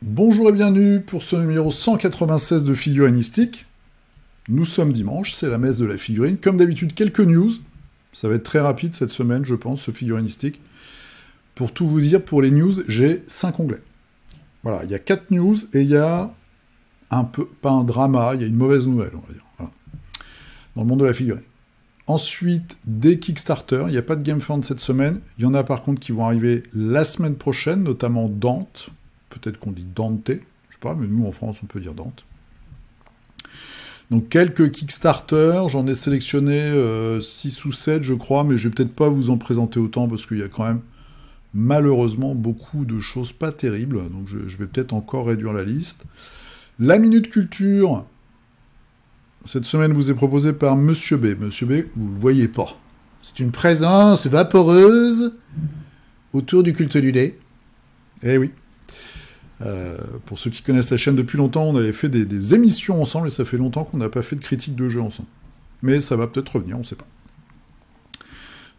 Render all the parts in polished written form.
Bonjour et bienvenue pour ce numéro 196 de Figurinistique. Nous sommes dimanche, c'est la messe de la figurine. Comme d'habitude, quelques news. Ça va être très rapide cette semaine, je pense, ce Figurinistique. Pour tout vous dire, pour les news, j'ai 5 onglets. Voilà, il y a 4 news et il y a un peu, pas un drama, il y a une mauvaise nouvelle, on va dire. Voilà. Dans le monde de la figurine. Ensuite, des Kickstarter. Il n'y a pas de GameFound cette semaine. Il y en a par contre qui vont arriver la semaine prochaine, notamment Dante. Peut-être qu'on dit Dante, je sais pas, mais nous en France on peut dire Dante. Donc quelques Kickstarter, j'en ai sélectionné 6 ou 7 je crois, mais je vais peut-être pas vous en présenter autant parce qu'il y a quand même malheureusement beaucoup de choses pas terribles, donc je vais peut-être encore réduire la liste. La Minute Culture, cette semaine vous est proposée par Monsieur B. Monsieur B, vous le voyez pas. C'est une présence vaporeuse autour du culte du lait. Eh oui. Pour ceux qui connaissent la chaîne depuis longtemps, on avait fait des émissions ensemble, et ça fait longtemps qu'on n'a pas fait de critique de jeu ensemble. Mais ça va peut-être revenir, on ne sait pas.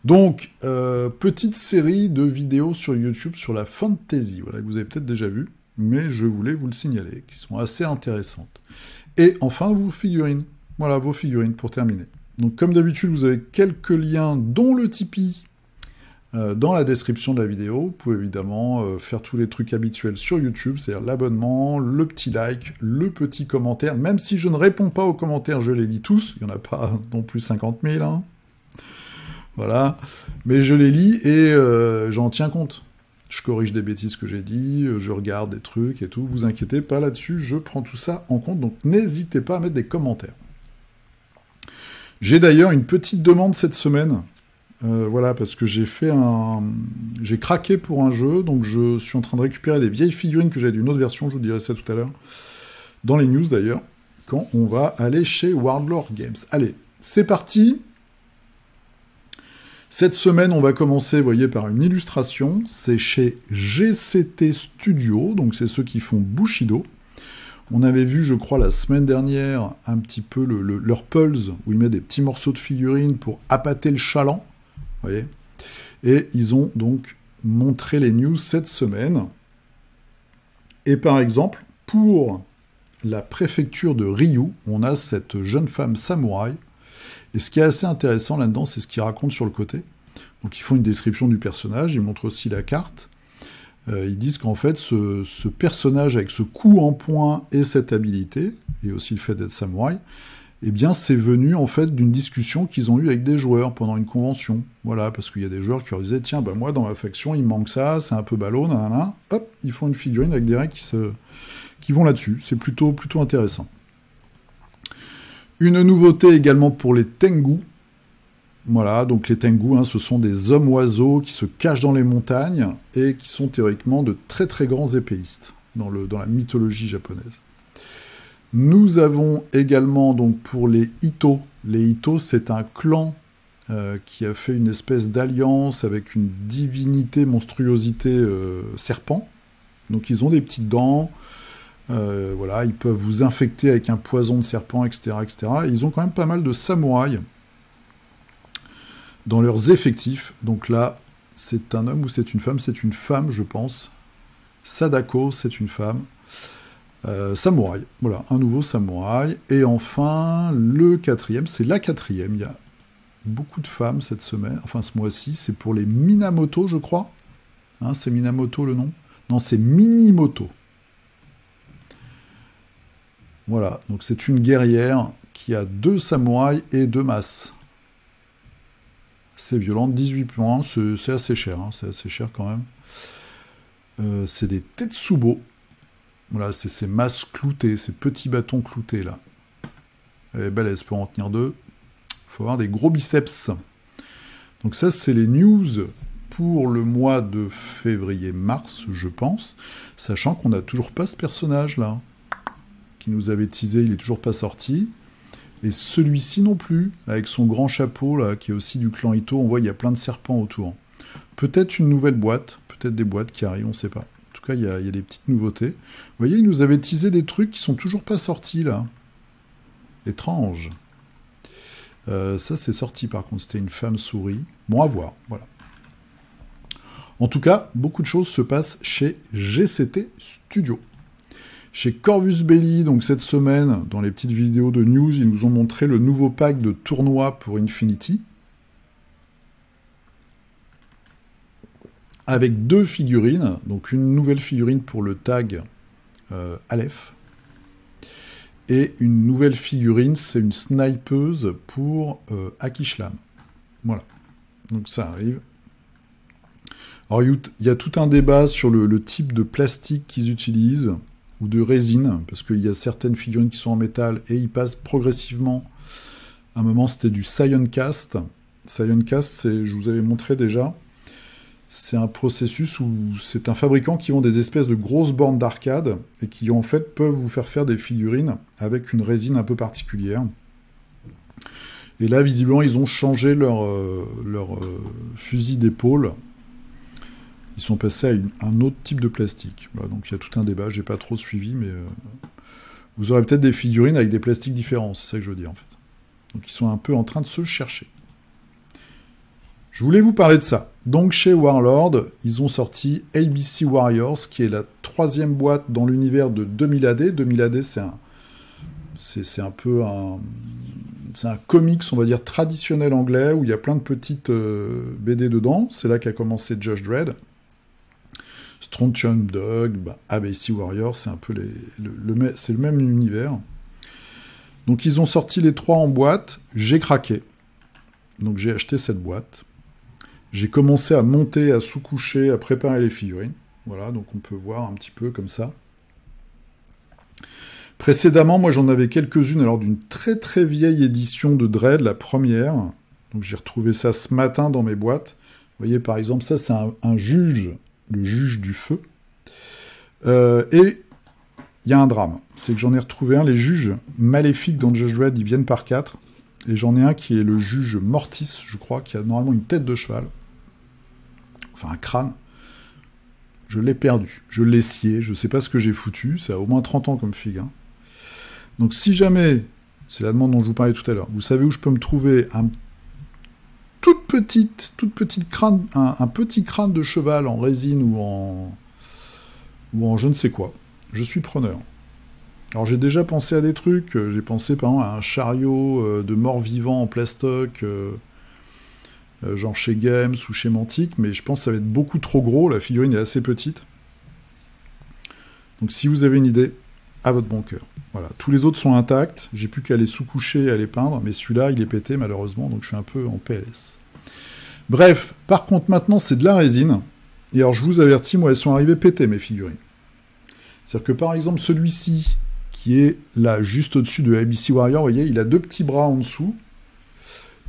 Donc, petite série de vidéos sur YouTube sur la fantasy, voilà, que vous avez peut-être déjà vu, mais je voulais vous le signaler, qui sont assez intéressantes. Et enfin, vos figurines. Voilà, vos figurines, pour terminer. Donc, comme d'habitude, vous avez quelques liens, dont le Tipeee, dans la description de la vidéo. Vous pouvez évidemment faire tous les trucs habituels sur YouTube, c'est-à-dire l'abonnement, le petit like, le petit commentaire. Même si je ne réponds pas aux commentaires, je les lis tous. Il n'y en a pas non plus 50 000. Hein. Voilà. Mais je les lis et j'en tiens compte. Je corrige des bêtises que j'ai dit, je regarde des trucs et tout. Vous inquiétez pas là-dessus, je prends tout ça en compte. Donc n'hésitez pas à mettre des commentaires. J'ai d'ailleurs une petite demande cette semaine. Voilà, parce que j'ai craqué pour un jeu, donc je suis en train de récupérer des vieilles figurines que j'avais d'une autre version, je vous dirai ça tout à l'heure, dans les news d'ailleurs, quand on va aller chez Warlord Games. Allez, c'est parti. Cette semaine, on va commencer, vous voyez, par une illustration, c'est chez GCT Studio, donc c'est ceux qui font Bushido. On avait vu, je crois, la semaine dernière, un petit peu leur pulse, où ils mettent des petits morceaux de figurines pour appâter le chaland. Vous voyez, et ils ont donc montré les news cette semaine. Et par exemple, pour la préfecture de Ryu, on a cette jeune femme samouraï. Et ce qui est assez intéressant là-dedans, c'est ce qu'ils racontent sur le côté. Donc ils font une description du personnage, ils montrent aussi la carte. Ils disent qu'en fait, ce personnage avec ce coup en poing et cette habilité, et aussi le fait d'être samouraï, eh bien, c'est venu, en fait, d'une discussion qu'ils ont eue avec des joueurs pendant une convention. Voilà, parce qu'il y a des joueurs qui leur disaient, tiens, bah moi, dans ma faction, il me manque ça, c'est un peu ballot, nanana. Hop, ils font une figurine avec des règles qui vont là-dessus. C'est plutôt intéressant. Une nouveauté également pour les Tengu. Voilà, donc les Tengu, hein, ce sont des hommes-oiseaux qui se cachent dans les montagnes et qui sont théoriquement de très très grands épéistes dans la mythologie japonaise. Nous avons également, donc, pour les Ito. Les Ito, c'est un clan qui a fait une espèce d'alliance avec une divinité, monstruosité serpent. Donc, ils ont des petites dents. Voilà, ils peuvent vous infecter avec un poison de serpent, etc., etc. Et ils ont quand même pas mal de samouraïs dans leurs effectifs. Donc là, c'est un homme ou c'est une femme? C'est une femme, je pense. Sadako, c'est une femme. Samouraï, voilà, un nouveau samouraï. Et enfin, le quatrième, c'est la quatrième. Il y a beaucoup de femmes cette semaine, enfin ce mois-ci, c'est pour les Minamoto, je crois. Hein, c'est Minamoto le nom? Non, c'est Minimoto. Voilà, donc c'est une guerrière qui a 2 samouraïs et 2 masses. C'est violent, 18 points, c'est assez cher, hein, c'est assez cher quand même. C'est des Tetsubo. Voilà, c'est ces masses cloutées, ces petits bâtons cloutés, là. Elle est balèze pour en tenir 2. Il faut avoir des gros biceps. Donc ça, c'est les news pour le mois de février-mars, je pense. Sachant qu'on n'a toujours pas ce personnage-là, qui nous avait teasé, il n'est toujours pas sorti. Et celui-ci non plus, avec son grand chapeau, là, qui est aussi du clan Ito. On voit, il y a plein de serpents autour. Peut-être une nouvelle boîte, peut-être des boîtes qui arrivent, on ne sait pas. En tout cas, il y a des petites nouveautés. Vous voyez, il nous avait teasé des trucs qui sont toujours pas sortis, là. Étrange. Ça, c'est sorti, par contre. C'était une femme souris. Bon, à voir, voilà. En tout cas, beaucoup de choses se passent chez GCT Studio. Chez Corvus Belli, donc cette semaine, dans les petites vidéos de news, ils nous ont montré le nouveau pack de tournoi pour Infinity. Avec 2 figurines. Donc une nouvelle figurine pour le tag Aleph. Et une nouvelle figurine, c'est une snipeuse pour Akishlam. Voilà. Donc ça arrive. Alors il y a tout un débat sur le type de plastique qu'ils utilisent, ou de résine, parce qu'il y a certaines figurines qui sont en métal, et ils passent progressivement. À un moment, c'était du Cyancast. Cyancast, je vous avais montré déjà, c'est un processus où c'est un fabricant qui vend des espèces de grosses bornes d'arcade, et qui en fait peuvent vous faire des figurines avec une résine un peu particulière. Et là, visiblement, ils ont changé leur fusil d'épaule. Ils sont passés à un autre type de plastique. Voilà, donc il y a tout un débat, j'ai pas trop suivi, mais vous aurez peut-être des figurines avec des plastiques différents, c'est ça que je veux dire en fait. Donc ils sont un peu en train de se chercher. Je voulais vous parler de ça. Donc chez Warlord, ils ont sorti ABC Warriors, qui est la 3e boîte dans l'univers de 2000 AD. 2000 AD, c'est un peu c'est un comics, on va dire, traditionnel anglais, où il y a plein de petites BD dedans. C'est là qu'a commencé Judge Dredd. Strontium Dog, ABC Warriors, c'est un peu c'est le même univers. Donc ils ont sorti les 3 en boîte, j'ai craqué. Donc j'ai acheté cette boîte. J'ai commencé à monter, à sous-coucher, à préparer les figurines. Voilà, donc on peut voir un petit peu comme ça. Précédemment, moi j'en avais quelques-unes, alors d'une très très vieille édition de Dredd, la première. Donc j'ai retrouvé ça ce matin dans mes boîtes. Vous voyez par exemple, ça c'est un juge, le juge du feu. Et il y a un drame, c'est que j'en ai retrouvé un, les juges maléfiques dans Judge Dredd, ils viennent par 4. Et j'en ai un qui est le juge Mortis, je crois, qui a normalement une tête de cheval. Enfin un crâne. Je l'ai perdu, je l'ai scié, je sais pas ce que j'ai foutu, ça a au moins 30 ans comme figue. Hein. Donc si jamais, c'est la demande dont je vous parlais tout à l'heure, vous savez où je peux me trouver un toute petite crâne, un petit crâne de cheval en résine ou en je ne sais quoi, je suis preneur. Alors j'ai déjà pensé à des trucs, j'ai pensé par exemple à un chariot de mort-vivant en plastoc, genre chez Games ou chez Mantic, mais je pense que ça va être beaucoup trop gros, la figurine est assez petite. Donc si vous avez une idée, à votre bon cœur. Voilà, tous les autres sont intacts, j'ai plus qu'à les sous-coucher et à les peindre, mais celui-là, il est pété malheureusement, donc je suis un peu en PLS. Bref, par contre, maintenant, c'est de la résine, et alors je vous avertis, moi, elles sont arrivées pétées, mes figurines. C'est-à-dire que, par exemple, celui-ci, qui est là, juste au-dessus de ABC Warrior, vous voyez, il a 2 petits bras en dessous,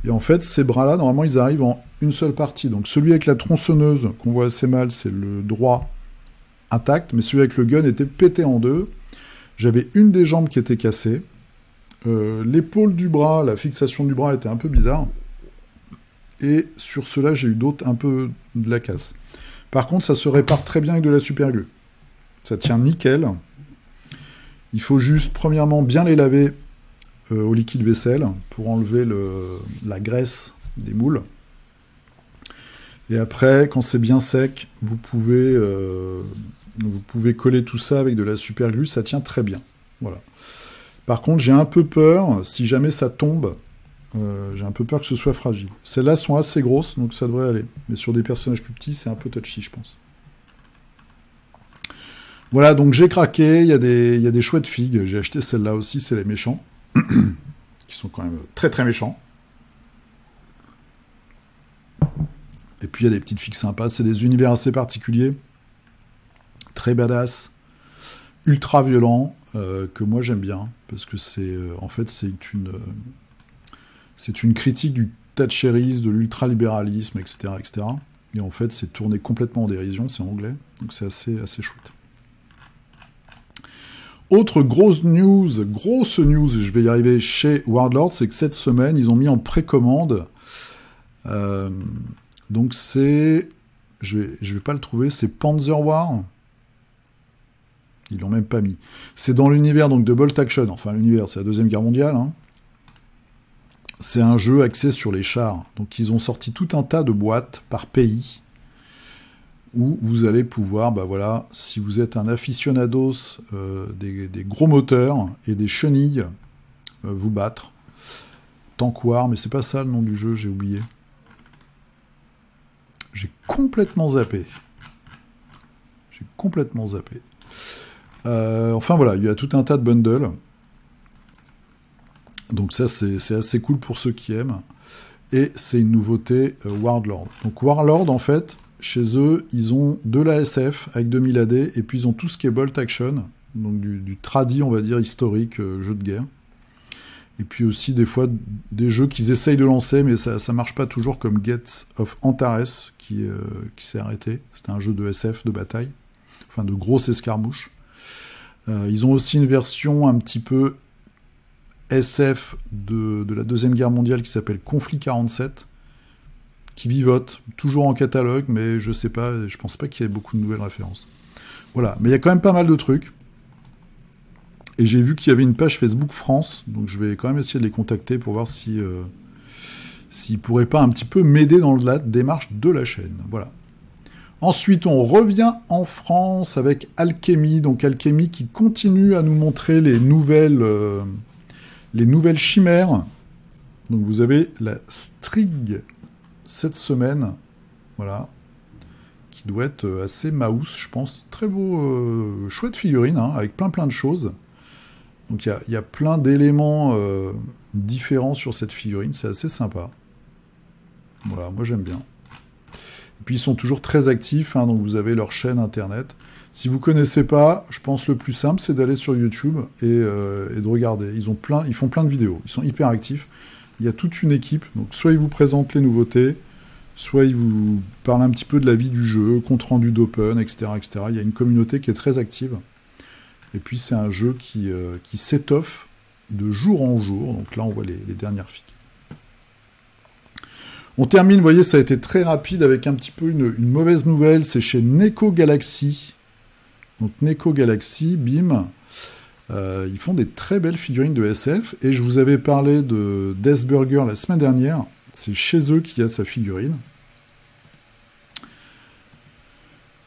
et en fait, ces bras-là, normalement, ils arrivent en une seule partie. Donc celui avec la tronçonneuse, qu'on voit assez mal, c'est le droit intact, mais celui avec le gun était pété en 2. J'avais une des jambes qui était cassée. L'épaule du bras, la fixation du bras était un peu bizarre. Et sur cela, j'ai eu d'autres un peu de la casse. Par contre, ça se répare très bien avec de la super glue. Ça tient nickel. Il faut juste, premièrement, bien les laver au liquide vaisselle pour enlever la graisse des moules. Et après, quand c'est bien sec, vous pouvez coller tout ça avec de la super glue, ça tient très bien. Voilà. Par contre, j'ai un peu peur, si jamais ça tombe, j'ai un peu peur que ce soit fragile. Celles-là sont assez grosses, donc ça devrait aller. Mais sur des personnages plus petits, c'est un peu touchy, je pense. Voilà, donc j'ai craqué, il y a des chouettes figues. J'ai acheté celle-là aussi, c'est les méchants. Qui sont quand même très très méchants. Et puis il y a des petites figues sympas, c'est des univers assez particuliers. Très badass, ultra violent, que moi j'aime bien, parce que c'est en fait c'est une critique du thatcherisme, de l'ultralibéralisme, etc., etc. Et en fait c'est tourné complètement en dérision, c'est anglais, donc c'est assez chouette. Autre grosse news, je vais y arriver chez Warlord, c'est que cette semaine ils ont mis en précommande, donc c'est, je vais pas le trouver, c'est Panzer War. Ils l'ont même pas mis. C'est dans l'univers donc de Bolt Action, enfin l'univers, c'est la Deuxième Guerre mondiale. Hein. C'est un jeu axé sur les chars. Donc ils ont sorti tout un tas de boîtes par pays où vous allez pouvoir, bah voilà, si vous êtes un aficionados des gros moteurs et des chenilles, vous battre. Tank War, mais c'est pas ça le nom du jeu, j'ai oublié. J'ai complètement zappé. Enfin voilà, il y a tout un tas de bundles. Donc ça, c'est assez cool pour ceux qui aiment. Et c'est une nouveauté Warlord. Donc Warlord, en fait, chez eux, ils ont de la SF avec 2000 AD, et puis ils ont tout ce qui est Bolt Action, donc du tradi, on va dire, historique, jeu de guerre. Et puis aussi, des fois, des jeux qu'ils essayent de lancer, mais ça marche pas toujours, comme Gates of Antares, qui s'est arrêté. C'était un jeu de SF, de bataille, enfin de grosses escarmouches. Ils ont aussi une version un petit peu SF de la Deuxième Guerre mondiale qui s'appelle Conflit 47, qui vivote, toujours en catalogue, mais je sais pas, je pense pas qu'il y ait beaucoup de nouvelles références. Voilà, mais il y a quand même pas mal de trucs. Et j'ai vu qu'il y avait une page Facebook France, donc je vais quand même essayer de les contacter pour voir s'ils pourraient pas un petit peu m'aider dans la démarche de la chaîne. Voilà. Ensuite, on revient en France avec Alchemy, donc Alchemy qui continue à nous montrer les nouvelles chimères. Donc vous avez la Strig cette semaine, voilà, qui doit être assez mouse, je pense. Très beau, chouette figurine, hein, avec plein de choses. Donc il y a plein d'éléments différents sur cette figurine, c'est assez sympa. Voilà, moi j'aime bien. Et puis ils sont toujours très actifs, hein, donc vous avez leur chaîne internet. Si vous connaissez pas, je pense le plus simple, c'est d'aller sur YouTube et de regarder. Ils font plein de vidéos, ils sont hyper actifs. Il y a toute une équipe, donc soit ils vous présentent les nouveautés, soit ils vous parlent un petit peu de la vie du jeu, compte rendu d'open, etc., etc. Il y a une communauté qui est très active. Et puis c'est un jeu qui s'étoffe de jour en jour. Donc là, on voit les dernières fiches. On termine, vous voyez, ça a été très rapide avec un petit peu une mauvaise nouvelle. C'est chez Neko Galaxy. Donc Neko Galaxy, bim. Ils font des très belles figurines de SF. Et je vous avais parlé de Death Burger la semaine dernière. C'est chez eux qu'il y a sa figurine.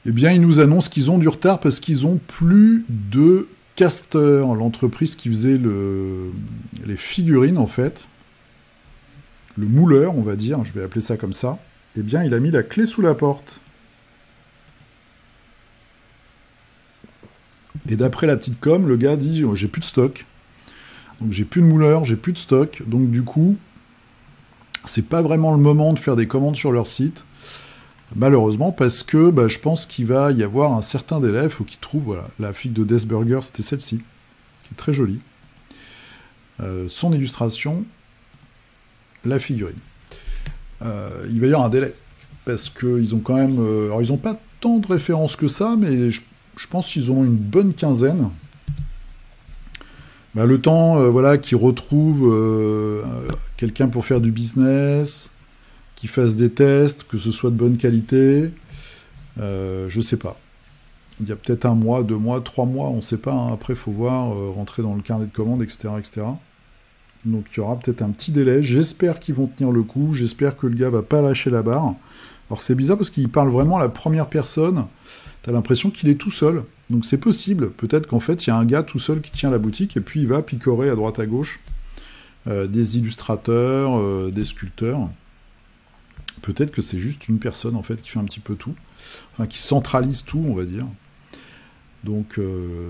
Eh bien, ils nous annoncent qu'ils ont du retard parce qu'ils ont plus de Caster, l'entreprise qui faisait les figurines, en fait. Le mouleur, on va dire, je vais appeler ça comme ça. Eh bien, il a mis la clé sous la porte. Et d'après la petite com, le gars dit oh, j'ai plus de stock. Donc j'ai plus de mouleur, j'ai plus de stock. Donc du coup, c'est pas vraiment le moment de faire des commandes sur leur site. Malheureusement, parce que je pense qu'il va y avoir un certain délai. Il faut qu'ils trouvent, voilà, la fille de Death Burger, c'était celle-ci, qui est très jolie. Son illustration, la figurine. Il va y avoir un délai, parce qu'ils ont quand même... alors, ils n'ont pas tant de références que ça, mais je pense qu'ils ont une bonne quinzaine. Le temps, voilà, qu'ils retrouvent quelqu'un pour faire du business... qui fassent des tests, que ce soit de bonne qualité, je sais pas. Il y a peut-être 1 mois, 2 mois, 3 mois, on sait pas, hein. Après il faut voir, rentrer dans le carnet de commandes, etc., etc. Donc il y aura peut-être un petit délai, j'espère qu'ils vont tenir le coup, j'espère que le gars va pas lâcher la barre. Alors c'est bizarre parce qu'il parle vraiment à la première personne, t'as l'impression qu'il est tout seul, donc c'est possible, peut-être qu'en fait il y a un gars tout seul qui tient la boutique, et puis il va picorer à droite à gauche des illustrateurs, des sculpteurs. Peut-être que c'est juste une personne, en fait, qui fait un petit peu tout. Enfin, qui centralise tout, on va dire. Donc,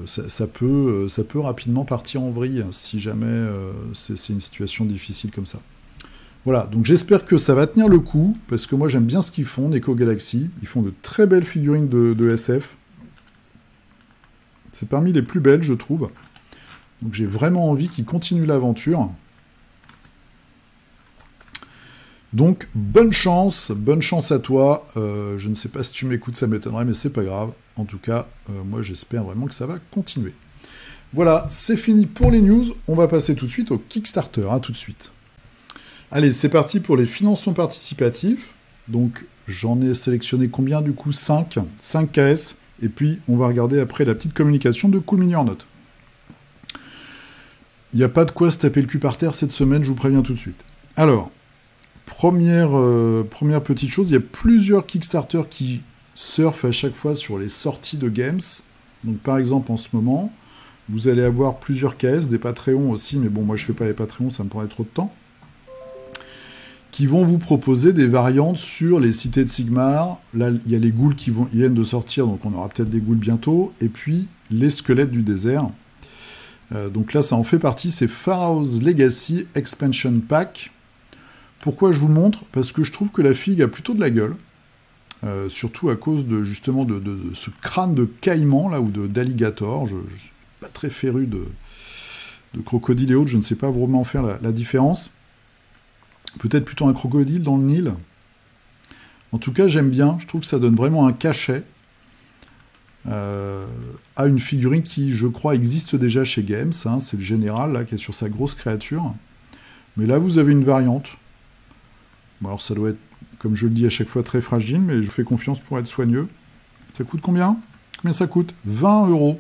ça peut rapidement partir en vrille, si jamais c'est une situation difficile comme ça. Voilà, donc j'espère que ça va tenir le coup, parce que moi, j'aime bien ce qu'ils font, Neko Galaxy. Ils font de très belles figurines de SF. C'est parmi les plus belles, je trouve. Donc, j'ai vraiment envie qu'ils continuent l'aventure. Donc, bonne chance à toi. Je ne sais pas si tu m'écoutes, ça m'étonnerait, mais c'est pas grave. En tout cas, moi j'espère vraiment que ça va continuer. Voilà, c'est fini pour les news. On va passer tout de suite au Kickstarter, tout de suite. Allez, c'est parti pour les financements participatifs. Donc, j'en ai sélectionné combien du coup 5 KS. Et puis, on va regarder après la petite communication de Cool Mini or Not. Il n'y a pas de quoi se taper le cul par terre cette semaine, je vous préviens tout de suite. Alors, première petite chose, il y a plusieurs Kickstarter qui surfent à chaque fois sur les sorties de games. Donc par exemple, en ce moment, vous allez avoir plusieurs caisses, des Patreons aussi, mais bon, moi je fais pas les Patreons, ça me prendrait trop de temps, qui vont vous proposer des variantes sur les cités de Sigmar. Là, il y a les ghouls qui viennent de sortir, donc on aura peut-être des ghouls bientôt, et puis les squelettes du désert. Donc là, ça en fait partie, c'est Pharaoh's Legacy Expansion Pack. Pourquoi je vous le montre? Parce que je trouve que la figue a plutôt de la gueule, surtout à cause de justement de ce crâne de caïman, là, ou d'alligator. Je suis pas très féru de crocodile et autres, je ne sais pas vraiment faire la différence. Peut-être plutôt un crocodile dans le Nil. En tout cas, j'aime bien. Je trouve que ça donne vraiment un cachet à une figurine qui, je crois, existe déjà chez Games. Hein. C'est le général, là, qui est sur sa grosse créature. Mais là, vous avez une variante. Bon, alors, ça doit être, comme je le dis à chaque fois, très fragile, mais je fais confiance pour être soigneux. Ça coûte combien? Combien ça coûte? 20 €.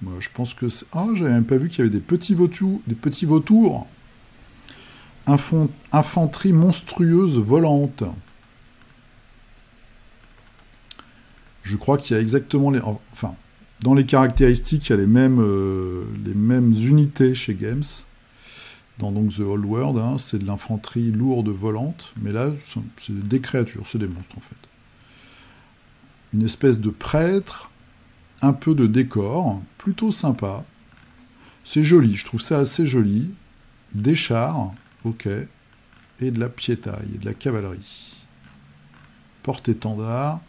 Moi, je pense que c'est... Ah, j'avais même pas vu qu'il y avait des petits vautours. Infanterie monstrueuse volante. Je crois qu'il y a exactement les... Enfin, dans les caractéristiques, il y a les mêmes unités chez Games. Dans donc The Old World, hein, c'est de l'infanterie lourde volante. Mais là, c'est des créatures, c'est des monstres en fait. Une espèce de prêtre, un peu de décor, plutôt sympa. C'est joli, je trouve ça assez joli. Des chars... Ok. Et de la piétaille, et de la cavalerie. Porte-étendard.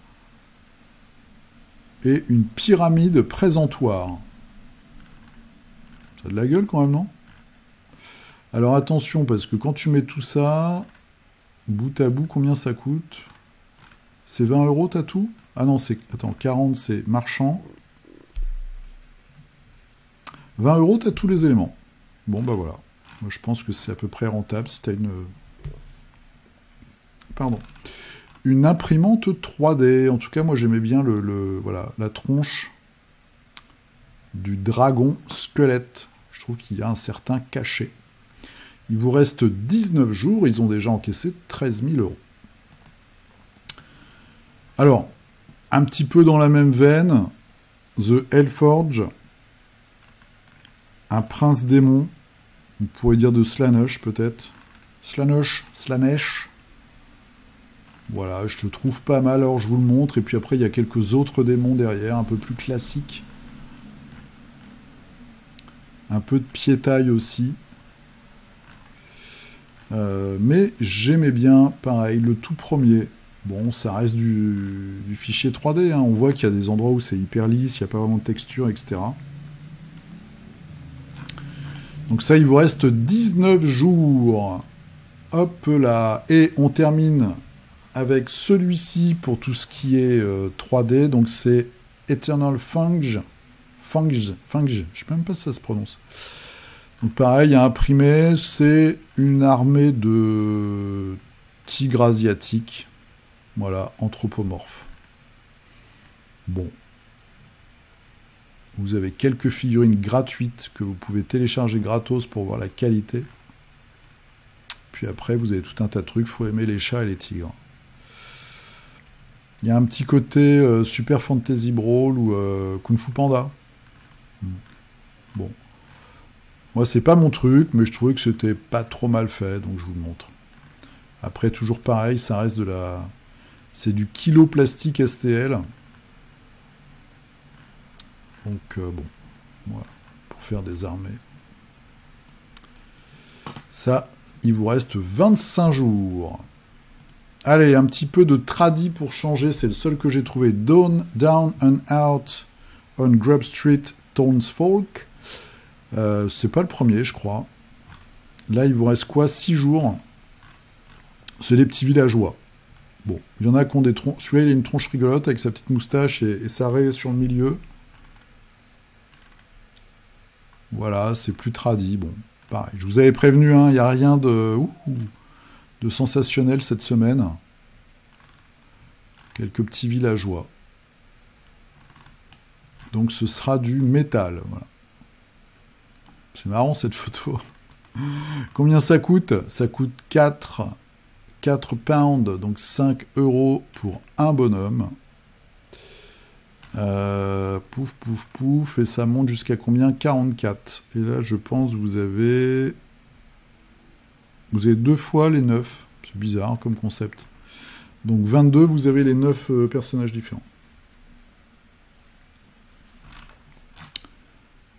Et une pyramide présentoir. Ça a de la gueule quand même, non? Alors attention, parce que quand tu mets tout ça, bout à bout, combien ça coûte? C'est 20 €, t'as tout? Ah non, c'est... Attends, 40, c'est marchand. 20 €, t'as tous les éléments. Bon, bah voilà. Moi, je pense que c'est à peu près rentable si tu as une imprimante 3D. En tout cas, moi, j'aimais bien voilà, la tronche du dragon squelette. Je trouve qu'il y a un certain cachet. Il vous reste 19 jours. Ils ont déjà encaissé 13 000 €. Alors, un petit peu dans la même veine, The Hellforge, un prince démon. On pourrait dire de Slaanesh, peut-être. Slaanesh. Voilà, je le trouve pas mal, alors je vous le montre. Et puis après, il y a quelques autres démons derrière, un peu plus classiques. Un peu de piétaille aussi. Mais j'aimais bien, pareil, le tout premier. Bon, ça reste du fichier 3D. Hein. On voit qu'il y a des endroits où c'est hyper lisse, il n'y a pas vraiment de texture, etc. Donc ça, il vous reste 19 jours. Hop là. Et on termine avec celui-ci pour tout ce qui est 3D. Donc c'est Eternal Funge. Je sais même pas si ça se prononce. Donc pareil, à imprimer, c'est une armée de tigres asiatiques. Voilà, anthropomorphes. Bon. Vous avez quelques figurines gratuites que vous pouvez télécharger gratos pour voir la qualité. Puis après, vous avez tout un tas de trucs. Il faut aimer les chats et les tigres. Il y a un petit côté Super Fantasy Brawl ou Kung Fu Panda. Bon. Moi, c'est pas mon truc, mais je trouvais que c'était pas trop mal fait, donc je vous le montre. Après, toujours pareil, ça reste de la... C'est du kilo plastique STL. Donc, bon, voilà, pour faire des armées. Ça, il vous reste 25 jours. Allez, un petit peu de tradi pour changer, c'est le seul que j'ai trouvé. Down and Out on Grub Street, Townsfolk. C'est pas le premier, je crois. Là, il vous reste quoi? 6 jours. C'est des petits villageois. Bon, il y en a qui ont des tronches. Celui-là, il a une tronche rigolote avec sa petite moustache et sa raie sur le milieu. Voilà, c'est plus tradi. Bon, pareil. Je vous avais prévenu, hein, il n'y a rien de sensationnel cette semaine. Quelques petits villageois. Donc ce sera du métal. Voilà. C'est marrant cette photo. Combien ça coûte? Ça coûte 4 pounds, donc 5 € pour un bonhomme. Pouf, pouf, pouf, et ça monte jusqu'à combien? 44. Et là, je pense, vous avez 2 fois les 9. C'est bizarre comme concept. Donc 22, vous avez les 9 personnages différents.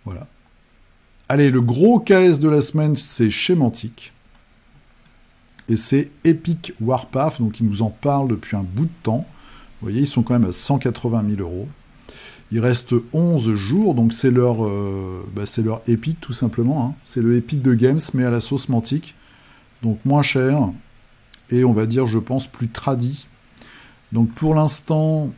Voilà. Allez, le gros KS de la semaine, c'est chez Mantic. Et c'est Epic Warpath, donc ils nous en parlent depuis un bout de temps. Vous voyez, ils sont quand même à 180 000 €. Il reste 11 jours, donc c'est leur Epic tout simplement. Hein. C'est le Epic de Games, mais à la sauce Mantic. Donc moins cher, et on va dire, je pense, plus tradi. Donc pour l'instant,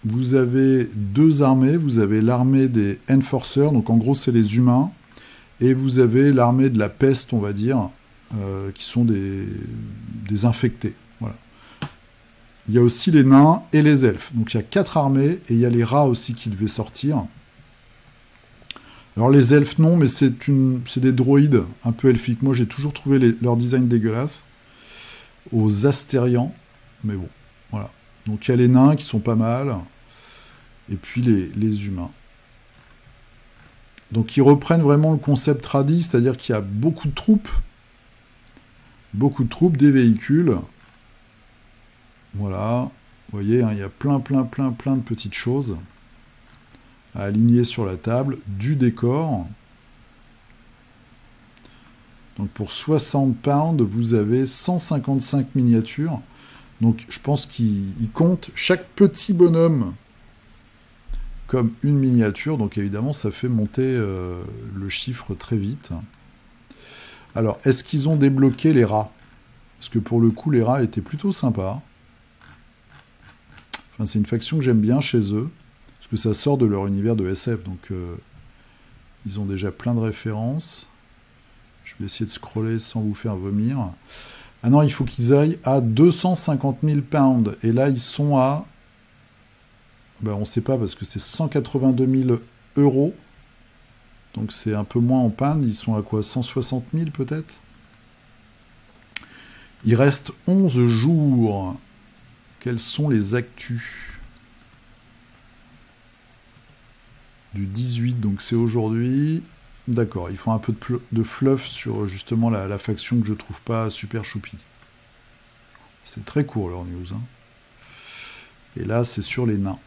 vous avez 2 armées. Vous avez l'armée des Enforcers, donc en gros c'est les humains, et vous avez l'armée de la peste, on va dire, qui sont des infectés. Voilà. Il y a aussi les nains et les elfes. Donc il y a 4 armées, et il y a les rats aussi qui devaient sortir. Alors les elfes non, mais c'est des droïdes un peu elfiques. Moi j'ai toujours trouvé leur design dégueulasse. Aux Astérians, mais bon, voilà. Donc il y a les nains qui sont pas mal, et puis les humains. Donc ils reprennent vraiment le concept tradi, c'est-à-dire qu'il y a beaucoup de troupes, des véhicules. Voilà, vous voyez, hein, il y a plein de petites choses à aligner sur la table, du décor. Donc pour 60 pounds, vous avez 155 miniatures. Donc je pense qu'ils comptent chaque petit bonhomme comme une miniature. Donc évidemment, ça fait monter le chiffre très vite. Alors, est-ce qu'ils ont débloqué les rats? Parce que pour le coup, les rats étaient plutôt sympas. Enfin, c'est une faction que j'aime bien chez eux. Parce que ça sort de leur univers de SF. Donc ils ont déjà plein de références. Je vais essayer de scroller sans vous faire vomir. Ah non, il faut qu'ils aillent à 250 000 pounds. Et là, ils sont à... Ben, on ne sait pas parce que c'est 182 000 €. Donc c'est un peu moins en pounds. Ils sont à quoi? 160 000 peut-être? Il reste 11 jours. Quelles sont les actus? Du 18, donc c'est aujourd'hui... D'accord, ils font un peu de fluff sur justement la faction que je trouve pas super choupi. C'est très court leur news. Hein. Et là, c'est sur les nains.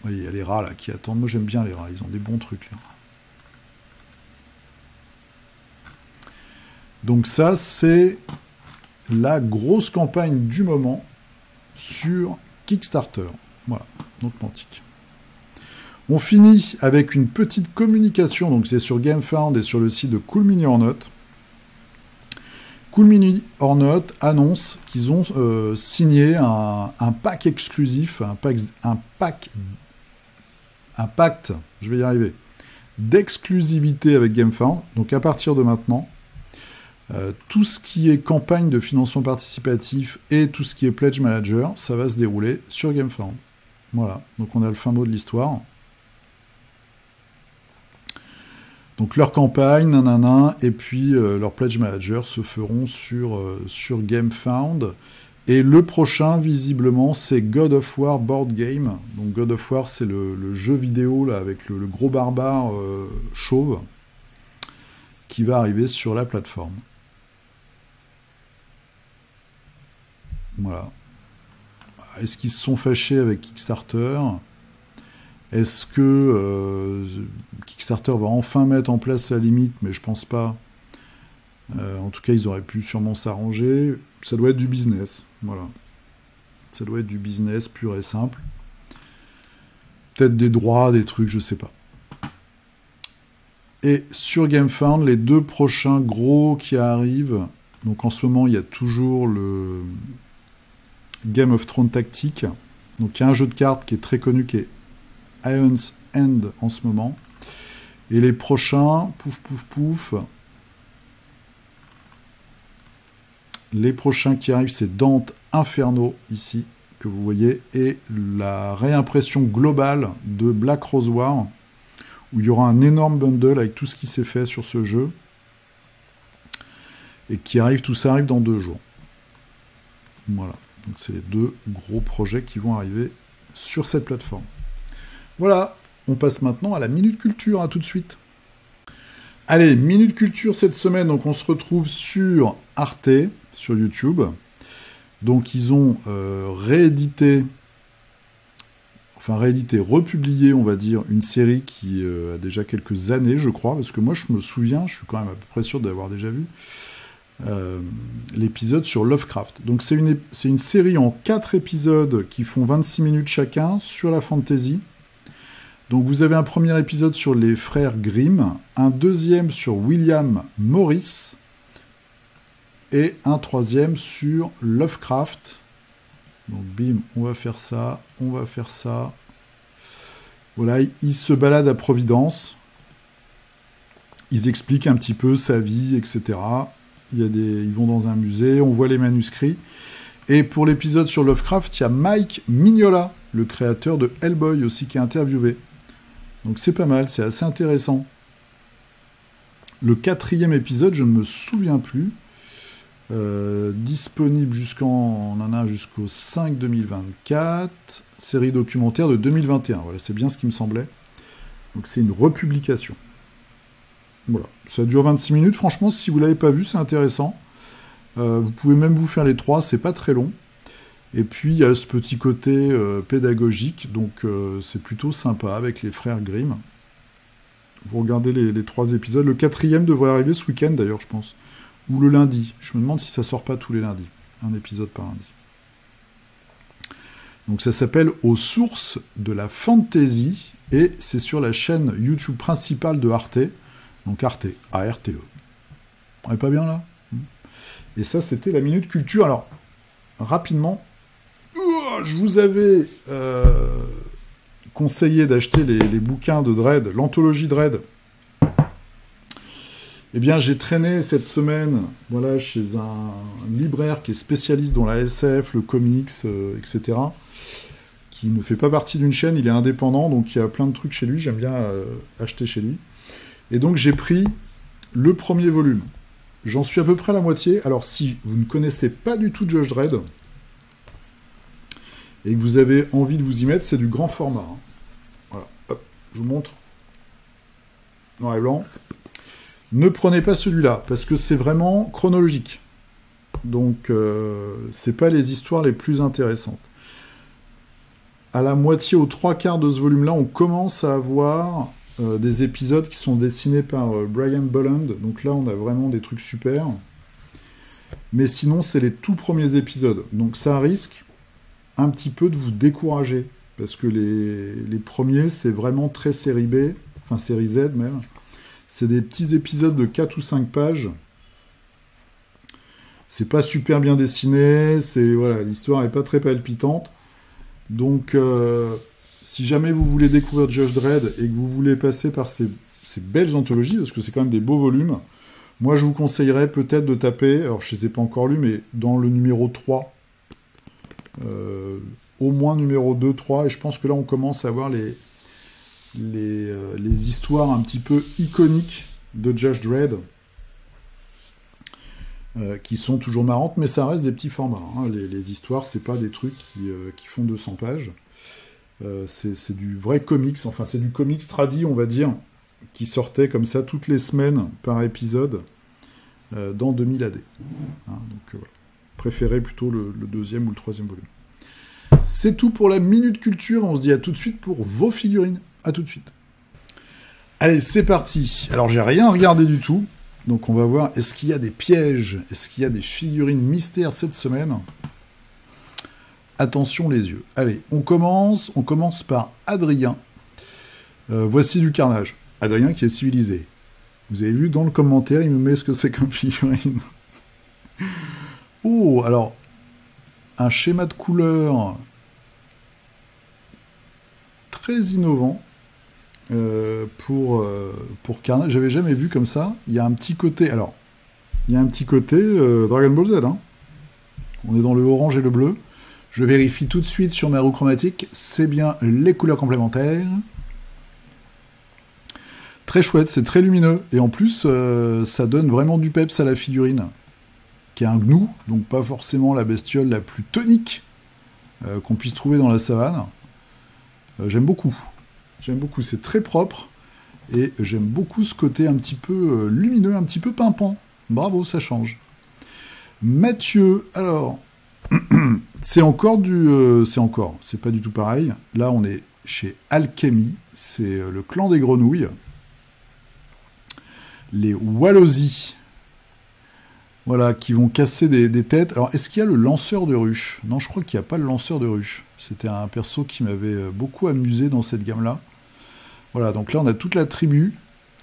Oui, il y a les rats là qui attendent. Moi j'aime bien les rats, ils ont des bons trucs là. Donc ça, c'est la grosse campagne du moment sur Kickstarter. Voilà, donc Mantic. On finit avec une petite communication, donc c'est sur GameFound et sur le site de Cool Mini or Not. Cool Mini or Not annonce qu'ils ont signé un pack exclusif, un pacte, je vais y arriver, d'exclusivité avec GameFound. Donc à partir de maintenant, tout ce qui est campagne de financement participatif et tout ce qui est Pledge Manager, ça va se dérouler sur GameFound. Voilà, donc on a le fin mot de l'histoire. Donc leur campagne, nanana, et puis leur Pledge Manager se feront sur GameFound. Et le prochain, visiblement, c'est God of War Board Game. Donc God of War, c'est le jeu vidéo là, avec le gros barbare chauve qui va arriver sur la plateforme. Voilà. Est-ce qu'ils se sont fâchés avec Kickstarter ? Est-ce que Kickstarter va enfin mettre en place la limite? Mais je pense pas. En tout cas, ils auraient pu sûrement s'arranger. Ça doit être du business. Voilà. Ça doit être du business pur et simple. Peut-être des droits, des trucs, je sais pas. Et sur GameFound, les 2 prochains gros qui arrivent. Donc en ce moment, il y a toujours le Game of Thrones Tactique. Donc il y a un jeu de cartes qui est très connu, qui est Ion's End en ce moment. Et les prochains, pouf. Les prochains qui arrivent, c'est Dante Inferno, ici, que vous voyez, et la réimpression globale de Black Rose War, où il y aura un énorme bundle avec tout ce qui s'est fait sur ce jeu. et tout ça arrive dans 2 jours. Voilà, donc c'est les 2 gros projets qui vont arriver sur cette plateforme. Voilà, on passe maintenant à la Minute Culture, à tout de suite. Allez, Minute Culture cette semaine, donc on se retrouve sur Arte, sur YouTube. Donc ils ont republié, on va dire, une série qui a déjà quelques années, je crois, parce que moi je me souviens, je suis quand même à peu près sûr d'avoir déjà vu l'épisode sur Lovecraft. Donc c'est une série en 4 épisodes qui font 26 minutes chacun sur la fantasy. Donc vous avez un premier épisode sur les frères Grimm, un deuxième sur William Morris, et un troisième sur Lovecraft. Donc bim, on va faire ça. Voilà, ils se baladent à Providence. Ils expliquent un petit peu sa vie, etc. Ils vont dans un musée, on voit les manuscrits. Et pour l'épisode sur Lovecraft, il y a Mike Mignola, le créateur de Hellboy aussi, qui est interviewé. Donc c'est pas mal, c'est assez intéressant. Le 4e épisode, je ne me souviens plus. Disponible on en a jusqu'au 5 2024. Série documentaire de 2021. Voilà, c'est bien ce qui me semblait. Donc c'est une republication. Voilà, ça dure 26 minutes. Franchement, si vous l'avez pas vu, c'est intéressant. Vous pouvez même vous faire les 3, c'est pas très long. Et puis il y a ce petit côté pédagogique, donc c'est plutôt sympa avec les frères Grimm. Vous regardez les 3 épisodes. Le 4e devrait arriver ce week-end d'ailleurs, je pense. Ou le lundi. Je me demande si ça sort pas tous les lundis. Un épisode par lundi. Donc ça s'appelle Aux sources de la fantasy, et c'est sur la chaîne YouTube principale de Arte. Donc Arte, A-R-T-E. On est pas bien là? Et ça, c'était la Minute Culture. Alors, rapidement, je vous avais conseillé d'acheter les bouquins de Dredd, l'anthologie Dredd. Eh bien, j'ai traîné cette semaine, voilà, chez un libraire qui est spécialiste dans la SF, le comics, etc., qui ne fait pas partie d'une chaîne, il est indépendant, donc il y a plein de trucs chez lui, j'aime bien acheter chez lui. Et donc, j'ai pris le premier volume. J'en suis à peu près à la moitié. Alors, si vous ne connaissez pas du tout Judge Dredd, et que vous avez envie de vous y mettre, c'est du grand format. Hein. Voilà, hop, je vous montre. Noir et blanc. Ne prenez pas celui-là, parce que c'est vraiment chronologique. Donc, c'est pas les histoires les plus intéressantes. À la moitié, aux 3/4 de ce volume-là, on commence à avoir des épisodes qui sont dessinés par Brian Bolland. Donc là, on a vraiment des trucs super. Mais sinon, c'est les tout premiers épisodes. Donc ça risque un petit peu de vous décourager. Parce que les premiers, c'est vraiment très série B, enfin série Z même. C'est des petits épisodes de 4 ou 5 pages. C'est pas super bien dessiné, voilà, l'histoire n'est pas très palpitante. Donc, si jamais vous voulez découvrir Judge Dredd et que vous voulez passer par ces belles anthologies, parce que c'est quand même des beaux volumes, moi je vous conseillerais peut-être de taper, alors je ne les ai pas encore lus, mais dans le numéro 3, au moins numéro 2, 3, et je pense que là on commence à voir les histoires un petit peu iconiques de Judge Dredd, qui sont toujours marrantes, mais ça reste des petits formats. Hein. Les histoires, c'est pas des trucs qui font 200 pages. C'est du vrai comics, enfin c'est du comics tradi, on va dire, qui sortait comme ça toutes les semaines par épisode dans 2000 AD. Hein, donc voilà. Préférez plutôt le 2e ou le 3e volume. C'est tout pour la Minute Culture, on se dit à tout de suite pour vos figurines. À tout de suite. Allez, c'est parti. Alors, j'ai rien regardé du tout. Donc, on va voir, est-ce qu'il y a des pièges? Est-ce qu'il y a des figurines mystères cette semaine? Attention les yeux. Allez, on commence par Adrien. Voici du carnage. Adrien qui est civilisé. Vous avez vu, dans le commentaire, il me met ce que c'est comme figurine. Oh, alors, un schéma de couleur très innovant. Pour Carnage, j'avais jamais vu comme ça. Il y a un petit côté, Dragon Ball Z. Hein. On est dans le orange et le bleu. Je vérifie tout de suite sur ma roue chromatique. C'est bien les couleurs complémentaires. Très chouette, c'est très lumineux. Et en plus, ça donne vraiment du peps à la figurine. qui est un gnou, donc pas forcément la bestiole la plus tonique qu'on puisse trouver dans la savane. J'aime beaucoup. J'aime beaucoup, c'est très propre. Et j'aime beaucoup ce côté un petit peu lumineux, un petit peu pimpant. Bravo, ça change. Mathieu, alors, c'est encore c'est pas du tout pareil. Là, on est chez Alchemy, c'est le clan des grenouilles. Les Wallosies. Voilà, qui vont casser des têtes. Alors, est-ce qu'il y a le lanceur de ruches? Non, je crois qu'il n'y a pas le lanceur de ruches. C'était un perso qui m'avait beaucoup amusé dans cette gamme-là. Voilà, donc là, on a toute la tribu,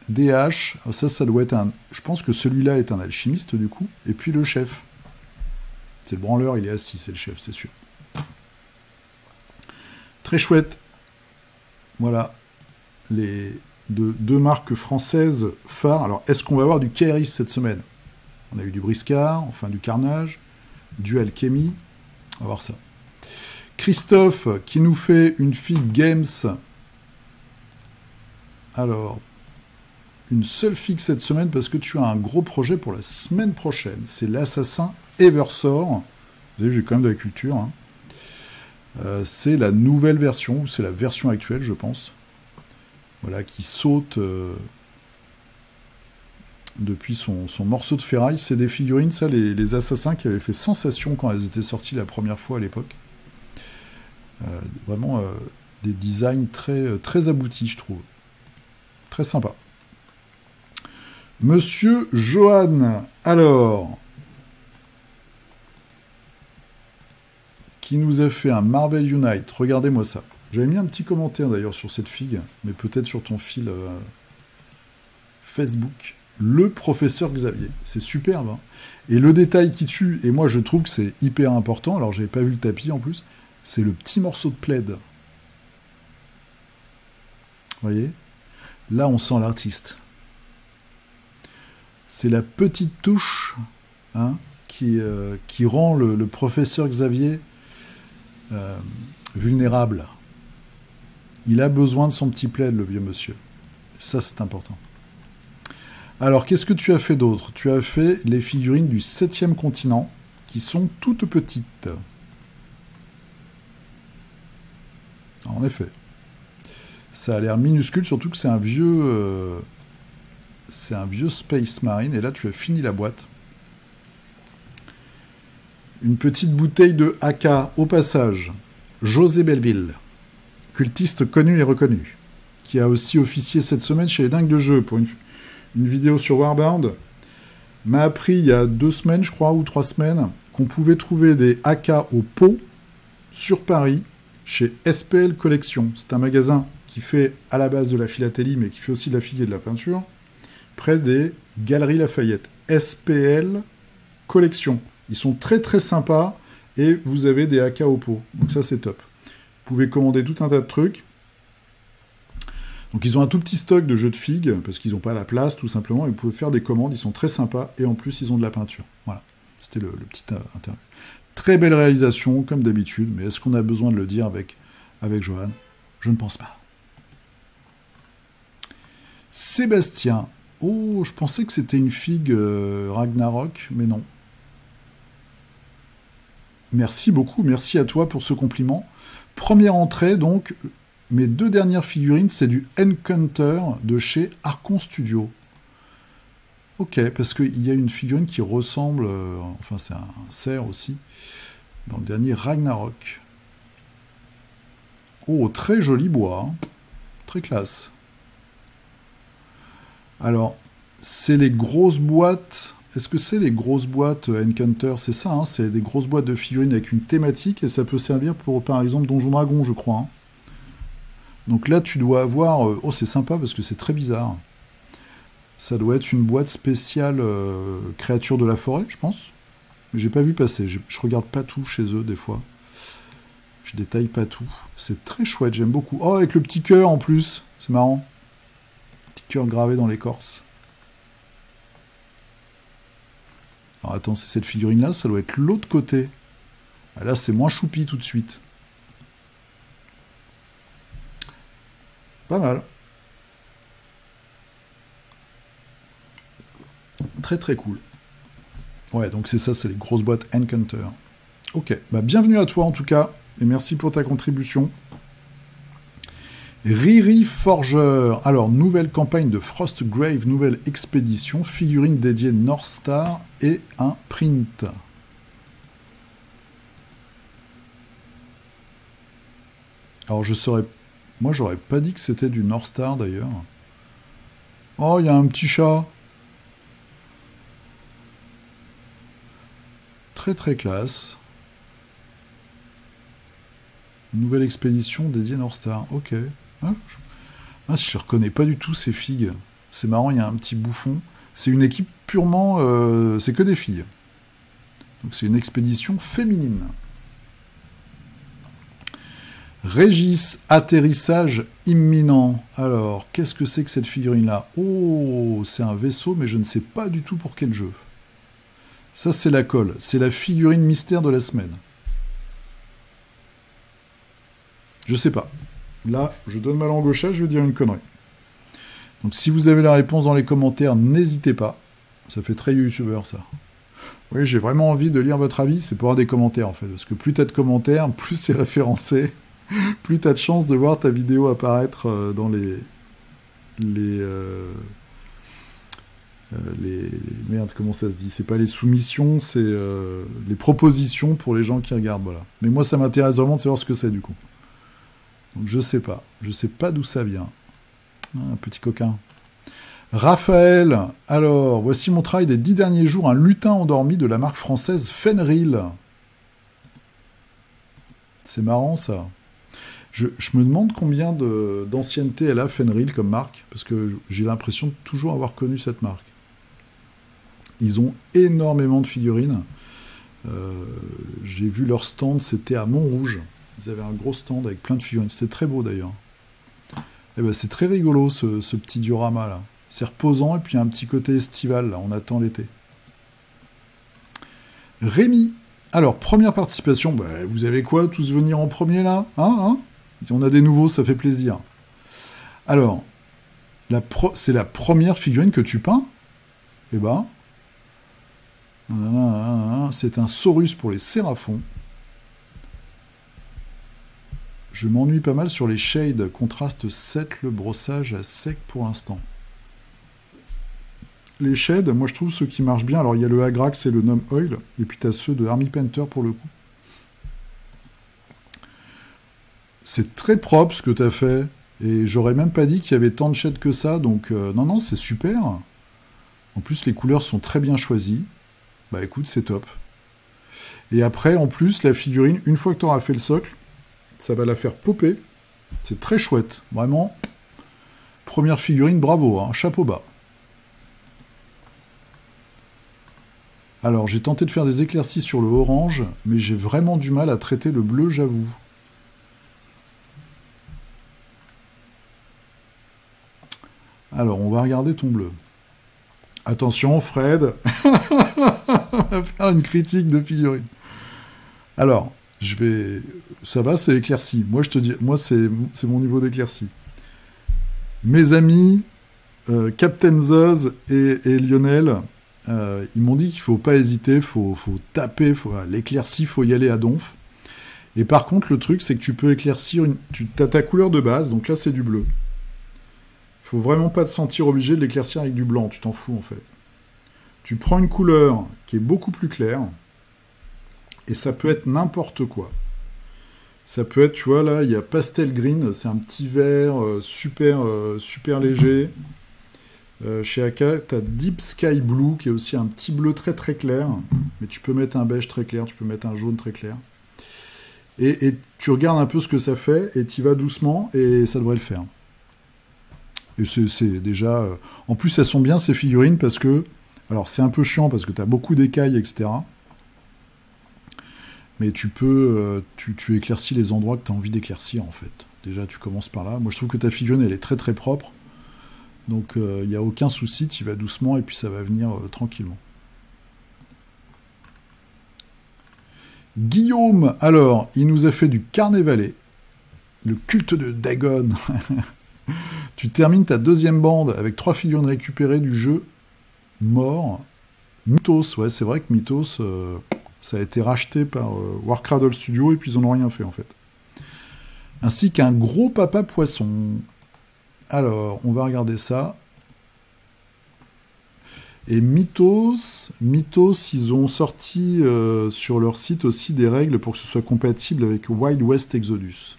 des haches. Ça doit être un... Je pense que celui-là est un alchimiste, du coup. Et puis le chef. C'est le branleur, il est assis, c'est le chef, c'est sûr. Très chouette. Voilà. Les deux marques françaises phares. Alors, est-ce qu'on va avoir du Kairis cette semaine? On a eu du Briscard, enfin du Carnage, du Alchemy. On va voir ça. Christophe, qui nous fait une figue Games. Alors, une seule figue cette semaine parce que tu as un gros projet pour la semaine prochaine. C'est l'Assassin Eversor. Vous savez, j'ai quand même de la culture. Hein. C'est la nouvelle version, ou c'est la version actuelle, je pense. Voilà, qui saute... depuis son morceau de ferraille. C'est des figurines, ça, les assassins qui avaient fait sensation quand elles étaient sorties la première fois à l'époque. Vraiment des designs très aboutis, je trouve. Très sympa. Monsieur Johan, alors, qui nous a fait un Marvel Unite. Regardez-moi ça. J'avais mis un petit commentaire d'ailleurs sur cette figue, mais peut-être sur ton fil Facebook. Le professeur Xavier. C'est superbe. Hein. Et le détail qui tue, et moi je trouve que c'est hyper important, alors j'avais pas vu le tapis en plus, c'est le petit morceau de plaid. Vous voyez? Là on sent l'artiste. C'est la petite touche hein, qui rend le professeur Xavier vulnérable. Il a besoin de son petit plaid, le vieux monsieur. Ça c'est important. Alors, qu'est-ce que tu as fait d'autre? Tu as fait les figurines du 7e continent, qui sont toutes petites. En effet. Ça a l'air minuscule, surtout que c'est un vieux Space Marine, et là, tu as fini la boîte. Une petite bouteille de AK, au passage. José Belleville, cultiste connu et reconnu, qui a aussi officié cette semaine chez les Dingues de Jeu pour une vidéo sur Warbound, m'a appris il y a 2 semaines, je crois, ou 3 semaines, qu'on pouvait trouver des AK au pot sur Paris, chez SPL Collection. C'est un magasin qui fait à la base de la philatélie, mais qui fait aussi de la figue et de la peinture, près des Galeries Lafayette. SPL Collection. Ils sont très très sympas, et vous avez des AK au pot. Donc ça, c'est top. Vous pouvez commander tout un tas de trucs. Donc ils ont un tout petit stock de jeux de figues, parce qu'ils n'ont pas la place, tout simplement, et vous pouvez faire des commandes, ils sont très sympas, et en plus, ils ont de la peinture. Voilà, c'était le petit interview. Très belle réalisation, comme d'habitude, mais est-ce qu'on a besoin de le dire avec Johan? Je ne pense pas. Sébastien. Oh, je pensais que c'était une figue Ragnarok, mais non. Merci beaucoup, merci à toi pour ce compliment. Première entrée, donc... Mes 2 dernières figurines, c'est du Encounter de chez Archon Studio. Ok, parce qu'il y a une figurine qui ressemble... enfin, c'est un cerf aussi. Dans le dernier Ragnarok. Oh, très joli bois. Hein. Très classe. Alors, c'est les grosses boîtes... Est-ce que c'est les grosses boîtes Encounter? C'est ça, hein, c'est des grosses boîtes de figurines avec une thématique, et ça peut servir pour, par exemple, Donjon Dragon, je crois. Hein. Donc là, tu dois avoir... Oh, c'est sympa parce que c'est très bizarre. Ça doit être une boîte spéciale créature de la forêt, je pense. Mais j'ai pas vu passer. Je regarde pas tout chez eux, des fois. Je détaille pas tout. C'est très chouette, j'aime beaucoup. Oh, avec le petit cœur en plus. C'est marrant. Petit cœur gravé dans l'écorce. Alors attends, c'est cette figurine-là, ça doit être l'autre côté. Ah, là, c'est moins choupi tout de suite. Pas mal. Très très cool. Ouais, donc c'est ça, c'est les grosses boîtes Encounter. Ok, bah bienvenue à toi en tout cas, et merci pour ta contribution. Riri Forger. Alors, nouvelle campagne de Frostgrave, nouvelle expédition, figurine dédiée North Star et un print. Alors, je saurais... Moi, j'aurais pas dit que c'était du North Star, d'ailleurs. Oh, il y a un petit chat. Très, très classe. Nouvelle expédition dédiée North Star. Ok. Ah, je ne reconnais pas du tout ces figues. C'est marrant, il y a un petit bouffon. C'est une équipe purement... c'est que des filles. Donc c'est une expédition féminine. Régis, atterrissage imminent. Alors, qu'est-ce que c'est que cette figurine-là? Oh, c'est un vaisseau, mais je ne sais pas du tout pour quel jeu. Ça, c'est la colle. C'est la figurine mystère de la semaine. Je sais pas. Là, je donne ma langue au chat, je vais dire une connerie. Donc si vous avez la réponse dans les commentaires, n'hésitez pas. Ça fait très youtubeur, ça. Oui, j'ai vraiment envie de lire votre avis, c'est pour avoir des commentaires, en fait. Parce que plus t'as de commentaires, plus c'est référencé, plus t'as de chances de voir ta vidéo apparaître dans les... Merde, comment ça se dit? C'est pas les soumissions, c'est les propositions pour les gens qui regardent, voilà. Mais moi, ça m'intéresse vraiment de savoir ce que c'est, du coup. Donc je sais pas d'où ça vient. Un petit coquin. Raphaël, alors, voici mon travail des 10 derniers jours, un lutin endormi de la marque française Fenrir. C'est marrant ça. Je me demande combien d'ancienneté elle a, Fenrir, comme marque, parce que j'ai l'impression de toujours avoir connu cette marque. Ils ont énormément de figurines. J'ai vu leur stand, c'était à Montrouge. Ils avaient un gros stand avec plein de figurines. C'était très beau d'ailleurs. Eh ben, c'est très rigolo ce petit diorama là. C'est reposant et puis un petit côté estival là. On attend l'été. Rémi. Alors, première participation. Bah, vous avez quoi? Tous venir en premier là, hein? On a des nouveaux, ça fait plaisir. Alors, c'est la première figurine que tu peins? Eh ben. C'est un Saurus pour les Séraphons. Je m'ennuie pas mal sur les shades. Contraste 7, le brossage à sec pour l'instant. Les shades, moi je trouve ceux qui marchent bien. Alors il y a le Agrax et le Gnome Oil. Et puis tu as ceux de Army Painter pour le coup. C'est très propre ce que tu as fait. Et j'aurais même pas dit qu'il y avait tant de shades que ça. Donc non, c'est super. En plus les couleurs sont très bien choisies. Bah écoute, c'est top. Et après, en plus, la figurine, une fois que tu auras fait le socle, ça va la faire popper. C'est très chouette. Vraiment, première figurine, bravo, hein, chapeau bas. Alors, j'ai tenté de faire des éclaircies sur le orange, mais j'ai vraiment du mal à traiter le bleu, j'avoue. Alors, on va regarder ton bleu. Attention, Fred. On va faire une critique de figurine. Alors, ça va, c'est éclairci. Moi, je te dis, moi, c'est mon niveau d'éclairci. Mes amis, Captain Zoz et Lionel, ils m'ont dit qu'il faut pas hésiter, faut taper, l'éclairci, faut y aller à donf. Et par contre, le truc, c'est que tu peux éclaircir, tu as ta couleur de base, donc là, c'est du bleu. Faut vraiment pas te sentir obligé de l'éclaircir avec du blanc, tu t'en fous, en fait. Tu prends une couleur qui est beaucoup plus claire, et ça peut être n'importe quoi. Ça peut être, tu vois, là, il y a Pastel Green, c'est un petit vert super léger. Chez Aka, tu as Deep Sky Blue, qui est aussi un petit bleu très très clair. Mais tu peux mettre un beige très clair, tu peux mettre un jaune très clair. Et tu regardes un peu ce que ça fait, et tu y vas doucement, et ça devrait le faire. Et c'est déjà... En plus, elles sont bien, ces figurines, parce que... Alors, c'est un peu chiant, parce que tu as beaucoup d'écailles, etc. Mais tu peux... tu éclaircis les endroits que tu as envie d'éclaircir, en fait. Déjà, tu commences par là. Moi, je trouve que ta figurine, elle est très très propre. Donc, il n'y a aucun souci, tu y vas doucement, et puis ça va venir tranquillement. Guillaume, alors, il nous a fait du Carnavalet, le culte de Dagon. Tu termines ta deuxième bande avec 3 figurines récupérées du jeu mort. Mythos, ouais, c'est vrai que Mythos, ça a été racheté par Warcradle Studio et puis ils en ont rien fait en fait. Ainsi qu'un gros papa poisson. Alors, on va regarder ça. Et Mythos, ils ont sorti sur leur site aussi des règles pour que ce soit compatible avec Wild West Exodus.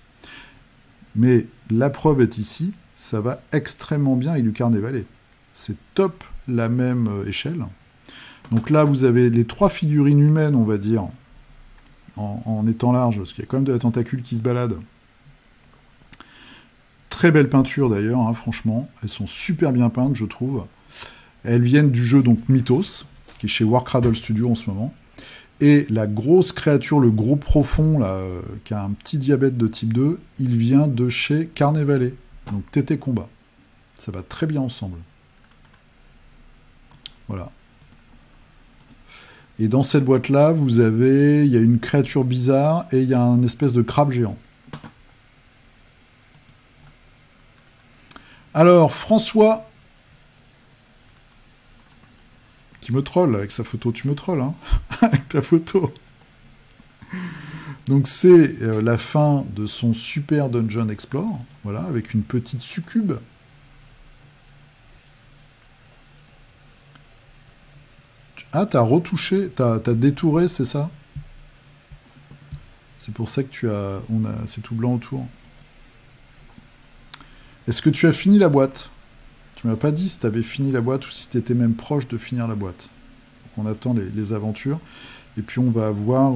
Mais la preuve est ici, ça va extrêmement bien avec du Carnevale. C'est top la même échelle. Donc là, vous avez les 3 figurines humaines, on va dire, en étant large, parce qu'il y a quand même de la tentacule qui se balade. Très belle peinture d'ailleurs, hein, franchement. Elles sont super bien peintes, je trouve. Elles viennent du jeu donc Mythos, qui est chez Warcradle Studio en ce moment. Et la grosse créature, le gros profond, là, qui a un petit diabète de type 2, il vient de chez Carnevale, donc TT Combat. Ça va très bien ensemble. Voilà. Et dans cette boîte-là, vous avez... Il y a une créature bizarre et il y a un espèce de crabe géant. Alors, François... qui me troll avec sa photo. Tu me trolls, hein, avec ta photo. Donc c'est la fin de son Super Dungeon Explore, voilà, avec une petite succube. Ah, t'as retouché, t'as détouré, c'est ça? C'est pour ça que c'est tout blanc autour. Est-ce que tu as fini la boîte? Tu m'as pas dit si tu avais fini la boîte ou si tu étais même proche de finir la boîte. Donc on attend les aventures. Et puis on va avoir...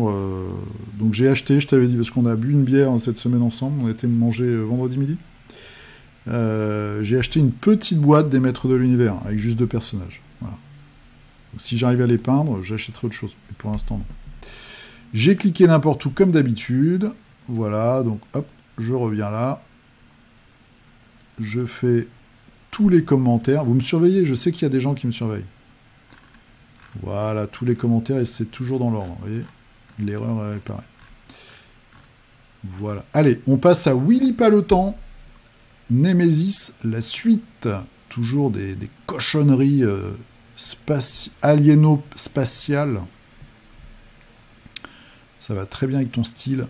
Donc j'ai acheté, je t'avais dit, parce qu'on a bu une bière cette semaine ensemble. On a été manger vendredi midi. J'ai acheté une petite boîte des Maîtres de l'Univers, avec juste 2 personnages. Voilà. Donc si j'arrive à les peindre, j'achèterai autre chose. Mais pour l'instant, non. J'ai cliqué n'importe où comme d'habitude. Voilà, donc hop, je reviens là. Je fais... tous les commentaires. Vous me surveillez, je sais qu'il y a des gens qui me surveillent. Voilà, tous les commentaires, et c'est toujours dans l'ordre. Vous voyez, l'erreur est pareille. Voilà. Allez, on passe à Willy Palotan. Nemesis, la suite. Toujours des cochonneries aliéno-spatiales. Ça va très bien avec ton style.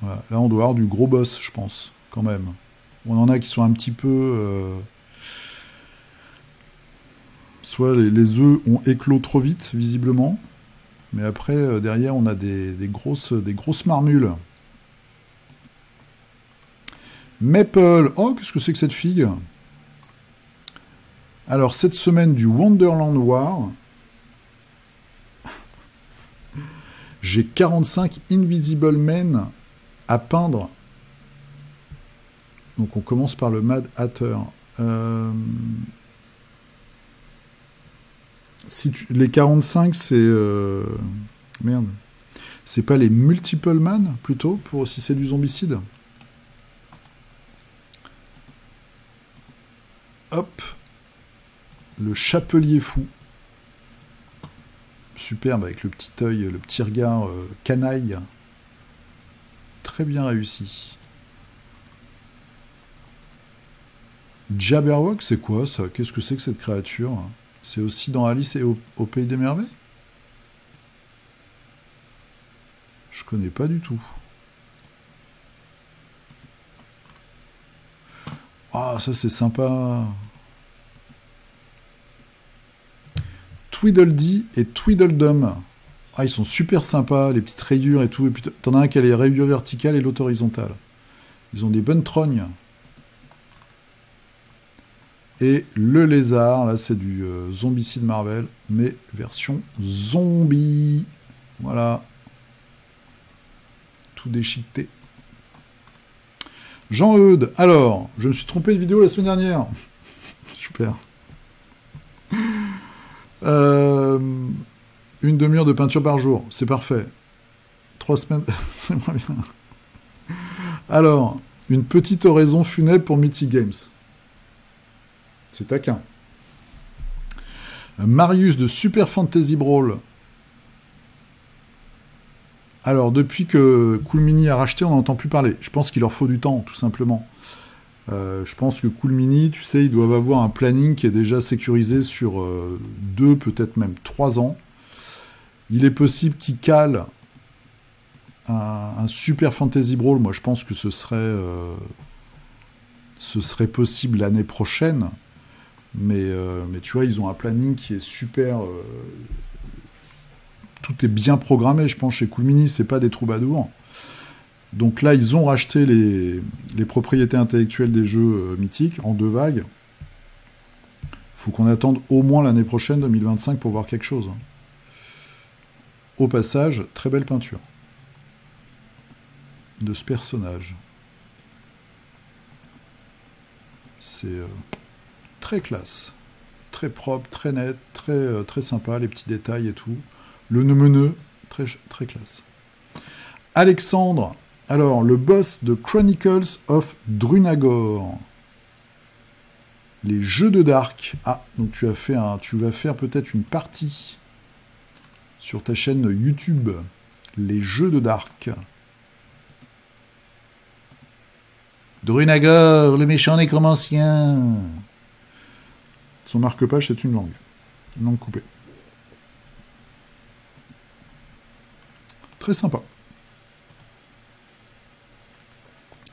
Voilà. Là, on doit avoir du gros boss, je pense, quand même. On en a qui sont un petit peu... soit les œufs ont éclos trop vite, visiblement. Mais après, derrière, on a des grosses marmules. Maple. Oh, qu'est-ce que c'est que cette figue? Alors, cette semaine du Wonderland War, j'ai 45 Invisible Men à peindre. Donc on commence par le Mad Hatter. Les 45, c'est... Merde. C'est pas les Multiple Man, plutôt, pour si c'est du zombicide. Hop. Le Chapelier Fou. Superbe, avec le petit œil, le petit regard canaille. Très bien réussi. Jabberwock, c'est quoi ça? Qu'est-ce que c'est que cette créature? C'est aussi dans Alice et au Pays des Merveilles? Je connais pas du tout. Ah, ça c'est sympa. Tweedledee et Tweedledum. Ah, ils sont super sympas, les petites rayures et tout. Et puis t'en as un qui a les rayures verticales et l'autre horizontale. Ils ont des bonnes trognes. Et le lézard, là c'est du Zombicide Marvel, mais version zombie. Voilà. Tout déchiqueté. Jean-Eudes, alors, je me suis trompé de vidéo la semaine dernière. Super. Une demi-heure de peinture par jour, c'est parfait. 3 semaines, c'est moins bien. Alors, une petite oraison funèbre pour Mythic Games. C'est taquin. Marius de Super Fantasy Brawl. Alors, depuis que Cool Mini a racheté, on n'entend plus parler. Je pense qu'il leur faut du temps, tout simplement. Je pense que Cool Mini, tu sais, ils doivent avoir un planning qui est déjà sécurisé sur 2, peut-être même 3 ans. Il est possible qu'ils calent un Super Fantasy Brawl. Moi, je pense que ce serait possible l'année prochaine. Mais tu vois, ils ont un planning qui est super... tout est bien programmé, je pense, chez Cool Mini, c'est pas des troubadours. Donc là, ils ont racheté les propriétés intellectuelles des jeux mythiques en 2 vagues. Faut qu'on attende au moins l'année prochaine, 2025, pour voir quelque chose. Au passage, très belle peinture de ce personnage. C'est très classe, très propre, très net, très sympa, les petits détails et tout. Le nemeneux, très, très classe. Alexandre, alors le boss de Chronicles of Drunagor. Les jeux de Dark. Ah, donc tu vas faire peut-être une partie sur ta chaîne YouTube. Les jeux de Dark. Drunagor, le méchant nécromancien. Son marque-page, c'est une langue coupée. Très sympa.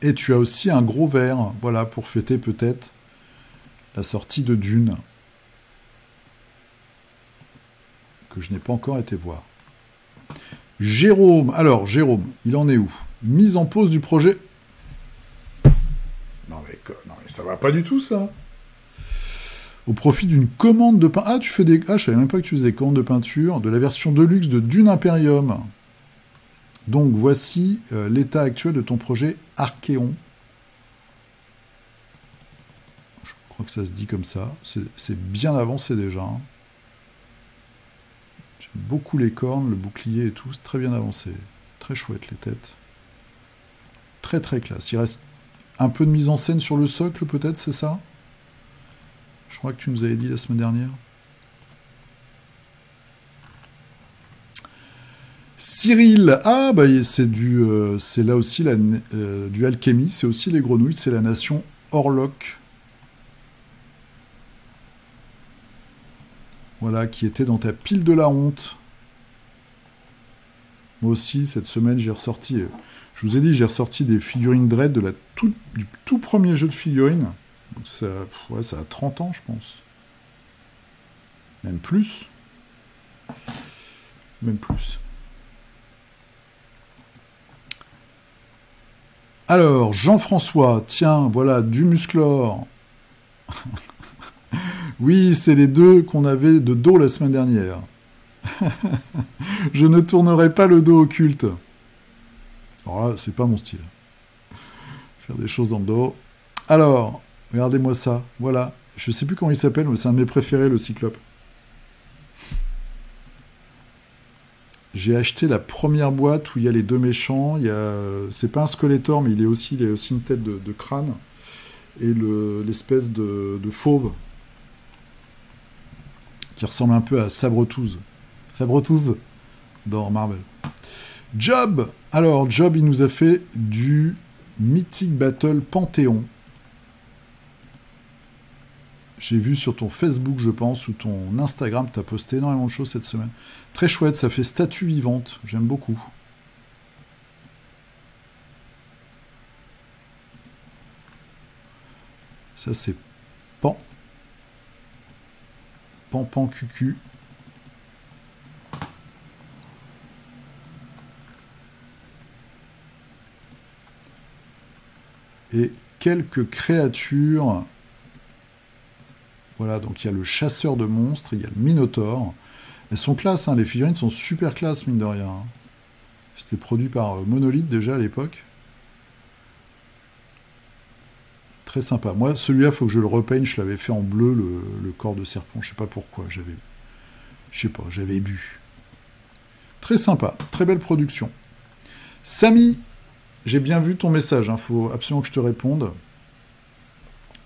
Et tu as aussi un gros verre, voilà, pour fêter peut-être la sortie de Dune, que je n'ai pas encore été voir. Jérôme, alors Jérôme, il en est où? Mise en pause du projet. Non mais ça va pas du tout ça. Au profit d'une commande de peinture. Ah, tu fais des... Ah, je savais même pas que tu faisais des commandes de peinture de la version Deluxe de Dune Imperium. Donc voici l'état actuel de ton projet Archéon. Je crois que ça se dit comme ça. C'est bien avancé déjà. Hein. J'aime beaucoup les cornes, le bouclier et tout. C'est très bien avancé. Très chouette les têtes. Très très classe. Il reste un peu de mise en scène sur le socle peut-être, c'est ça? Je crois que tu nous avais dit la semaine dernière. Cyril, ah bah c'est là aussi du alchimie, c'est aussi les grenouilles, c'est la nation Orlok. Voilà, qui était dans ta pile de la honte. Moi aussi, cette semaine, j'ai ressorti, je vous ai dit, j'ai ressorti des figurines Dread du tout premier jeu de figurines. Donc ça a 30 ans, je pense. Même plus. Même plus. Alors, Jean-François, tiens, voilà, du Musclor. Oui, c'est les deux qu'on avait de dos la semaine dernière. Je ne tournerai pas le dos occulte. Alors là, c'est pas mon style. Faire des choses dans le dos. Alors, regardez-moi ça. Voilà. Je sais plus comment il s'appelle, mais c'est un de mes préférés, le Cyclope. J'ai acheté la première boîte où il y a les deux méchants. C'est pas un Skeletor, mais il a aussi une tête de crâne. Et l'espèce de fauve. Qui ressemble un peu à Sabretooth. Sabretooth dans Marvel. Job. Alors, Job, il nous a fait du Mythic Battle Panthéon. J'ai vu sur ton Facebook, je pense, ou ton Instagram, tu as posté énormément de choses cette semaine. Très chouette, ça fait statue vivante. J'aime beaucoup. Ça, c'est Pan. Pan cucu. Et quelques créatures. Voilà, donc il y a le chasseur de monstres, il y a le Minotaure. Elles sont classe, hein, les figurines sont super classe, mine de rien. Hein. C'était produit par Monolith déjà à l'époque. Très sympa. Moi, celui-là, il faut que je le repeigne. Je l'avais fait en bleu, le corps de serpent. Je sais pas pourquoi. J'avais bu. Très sympa. Très belle production. Samy, j'ai bien vu ton message. Il faut absolument que je te réponde.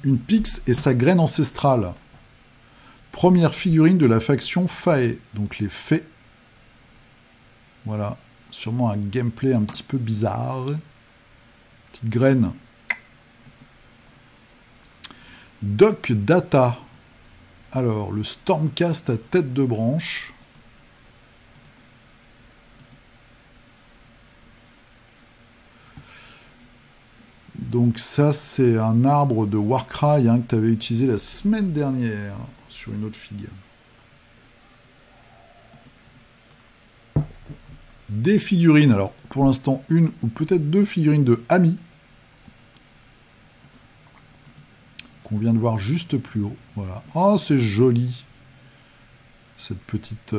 Une Pix et sa graine ancestrale. Première figurine de la faction Fae. Donc les Fées. Voilà. Sûrement un gameplay un petit peu bizarre. Petite graine. Doc Data. Alors, le Stormcast à tête de branche. Donc ça, c'est un arbre de Warcry que tu avais utilisé la semaine dernière sur une autre figue. Des figurines. Alors, pour l'instant, une ou peut-être deux figurines de Ami. Qu'on vient de voir juste plus haut. Voilà. Oh, c'est joli. Cette petite...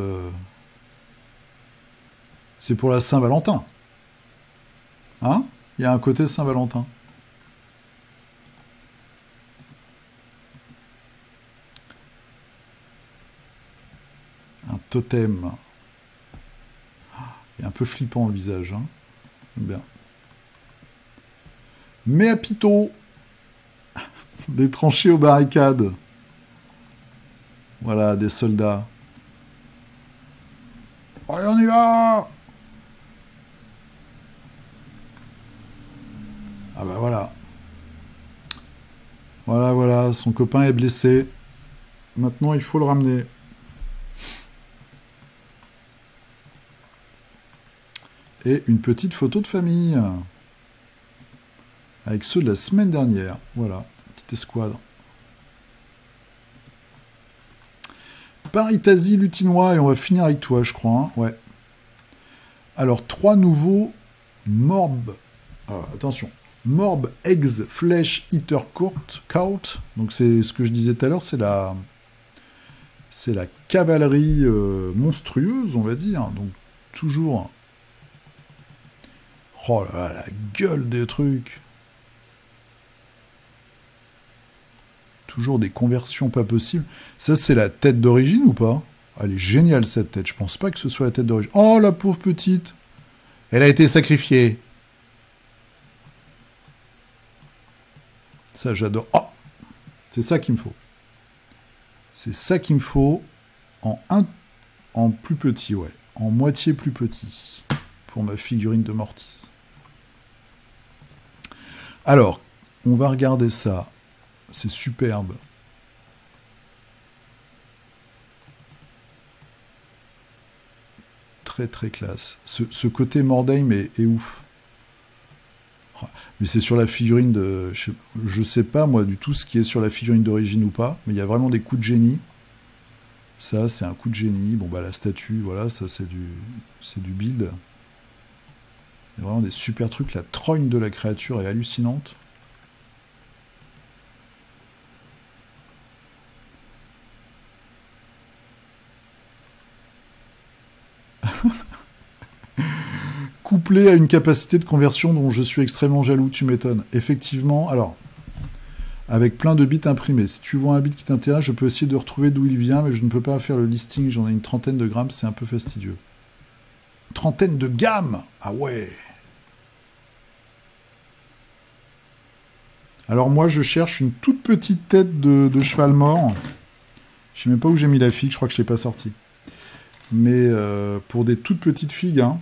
C'est pour la Saint-Valentin. Hein? Il y a un côté Saint-Valentin. Un totem. Il est un peu flippant le visage. Hein. Bien. Mais à Pito. Des tranchées aux barricades. Voilà, des soldats. Allez, on y va! Ah bah voilà. Voilà, son copain est blessé. Maintenant, il faut le ramener. Et une petite photo de famille. Avec ceux de la semaine dernière. Voilà, petite escouade. Paritasi Lutinois, et on va finir avec toi, je crois. Hein. Ouais. Alors, 3 nouveaux Morb. Attention. Morb Eggs Flesh Eater Court. Donc, c'est ce que je disais tout à l'heure, c'est la cavalerie monstrueuse, on va dire. Donc, toujours... Oh là là, la gueule des trucs. Toujours des conversions pas possibles. Ça, c'est la tête d'origine ou pas? Elle est géniale, cette tête. Je pense pas que ce soit la tête d'origine. Oh, la pauvre petite. Elle a été sacrifiée. Ça, j'adore. Oh, c'est ça qu'il me faut. C'est ça qu'il me faut en plus petit, ouais. En moitié plus petit. Pour ma figurine de Mortis. Alors, on va regarder ça. C'est superbe. Très très classe. Ce côté Mordheim est ouf. Mais c'est sur la figurine de... Je sais pas moi du tout ce qui est sur la figurine d'origine ou pas, mais il y a vraiment des coups de génie. Ça, c'est un coup de génie. Bon bah la statue, voilà, ça c'est du build. Il y a vraiment des super trucs. La trogne de la créature est hallucinante. Couplé à une capacité de conversion dont je suis extrêmement jaloux, tu m'étonnes. Effectivement, alors, avec plein de bits imprimés. Si tu vois un bit qui t'intéresse, je peux essayer de retrouver d'où il vient, mais je ne peux pas faire le listing, j'en ai une 30aine de grammes, c'est un peu fastidieux. 30aine de gammes. Ah ouais. Alors moi, je cherche une toute petite tête de cheval mort. Je sais même pas où j'ai mis la figue, je crois que je l'ai pas sortie. Mais pour des toutes petites figues, hein.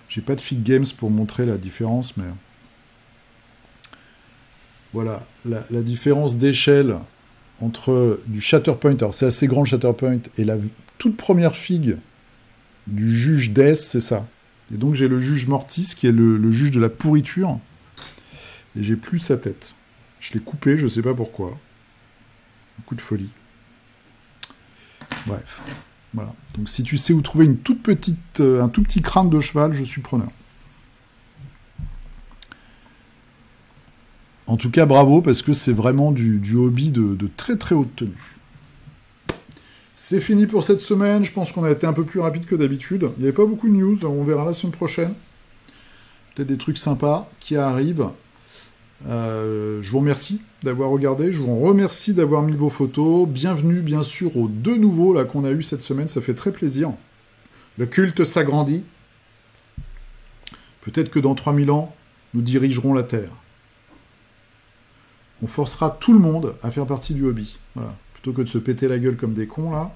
J'ai pas de Fig Games pour montrer la différence, mais... Voilà, la différence d'échelle entre du Shatterpoint, alors c'est assez grand le Shatterpoint, et la toute première figue du juge Death, c'est ça. Et donc j'ai le juge Mortis, qui est le juge de la pourriture, et j'ai plus sa tête. Je l'ai coupé, je sais pas pourquoi. Un coup de folie. Bref. Voilà. Donc si tu sais où trouver une toute petite, un tout petit crâne de cheval, je suis preneur. En tout cas, bravo, parce que c'est vraiment du hobby de très très haute tenue. C'est fini pour cette semaine. Je pense qu'on a été un peu plus rapide que d'habitude. Il n'y avait pas beaucoup de news. On verra la semaine prochaine. Peut-être des trucs sympas qui arrivent. Je vous remercie d'avoir regardé, je vous remercie d'avoir mis vos photos, bienvenue bien sûr aux 2 nouveaux là qu'on a eu cette semaine, ça fait très plaisir. Le culte s'agrandit. Peut-être que dans 3000 ans, nous dirigerons la Terre. On forcera tout le monde à faire partie du hobby. Voilà. Plutôt que de se péter la gueule comme des cons là,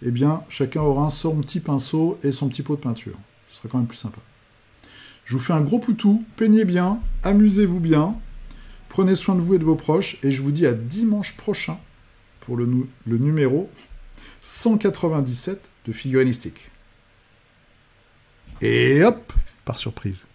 eh bien chacun aura son petit pinceau et son petit pot de peinture. Ce sera quand même plus sympa. Je vous fais un gros poutou, peignez bien, amusez-vous bien, Prenez soin de vous et de vos proches, et je vous dis à dimanche prochain pour le numéro 197 de Figurinistique. Et hop, par surprise.